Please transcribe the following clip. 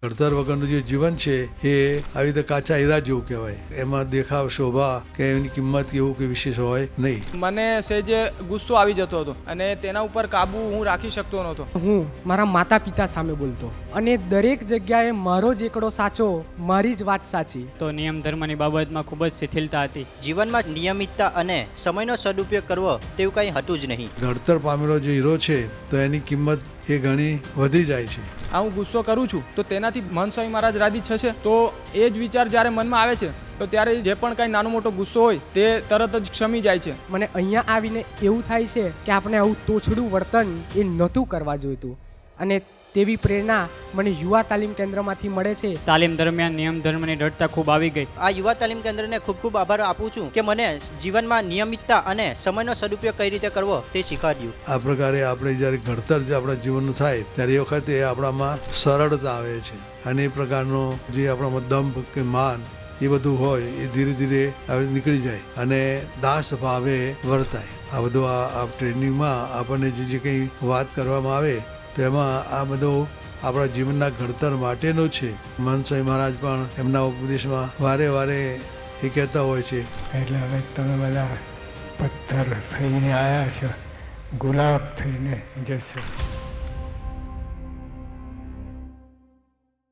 ઘડતર વગરનું જે જીવન છે એ આવી રીતે કાચા હીરા જેવું કહેવાય. એમાં દેખાવ, શોભા કે એની કિંમત એવું કે વિશેષ હોય નહીં. મને સહેજે ગુસ્સો આવી જતો હતો અને તેના ઉપર કાબુ હું રાખી શકતો નહોતો. હું મારા માતા પિતા સામે બોલતો અને દરેક જગ્યાએ મારો જ એકડો સાચો, મારી જ વાત સાચી. તો નિયમ ધર્મની બાબતમાં ખૂબ જ શિથિલતા હતી. જીવનમાં નિયમિતતા અને સમયનો સદુપયોગ કરવો તેવું કંઈ હતું જ નહીં. ઘડતર પામેલો જે હીરો છે તો એની કિંમત એ ઘણી વધી જાય છે. આ હું ગુસ્સો કરું છું તો તેનાથી મન સ્વામી મહારાજ રાજી થશે. તો એ જ વિચાર જ્યારે મનમાં આવે છે તો ત્યારે જે પણ કાંઈ નાનો મોટો ગુસ્સો હોય તે તરત જ ક્ષમી જાય છે. મને અહીંયા આવીને એવું થાય છે કે આપણે આવું તોછડું વર્તન એ નહોતું કરવા જોઈતું, અને તેવી પ્રેરણા મને યુવા તાલીમ કેન્દ્રમાંથી મળે છે. તાલીમ દરમિયાન નિયમ ધર્મની દ્રઢતા ખૂબ આવી ગઈ. આ યુવા તાલીમ કેન્દ્રને ખૂબ ખૂબ આભાર આપું છું કે મને જીવનમાં નિયમિતતા અને સમયનો સદુપયોગ કઈ રીતે કરવો તે શીખવાડ્યું. આ પ્રકારે આપણે જ્યારે ઘડતર જે આપણા જીવનનું થાય ત્યારે એ વખતે આપણામાં સરળતા આવે છે અને એ પ્રકારનો જે આપણામાં દંભ કે માન એ બધું હોય એ ધીરે ધીરે નીકળી જાય અને દાસ ભાવે વર્તાય. આ બધું આ ટ્રેનિંગમાં આપણને જે કંઈ વાત કરવામાં આવે તો એમાં આ બધું આપણા જીવનના ઘડતર માટેનું છે. મહંત સ્વામી મહારાજ પણ એમના ઉપદેશમાં વારે વારે એ કહેતા હોય છે, એટલે હવે તમે બધા પથ્થર થઈને આવ્યા છો, ગુલાબ થઈને જશો.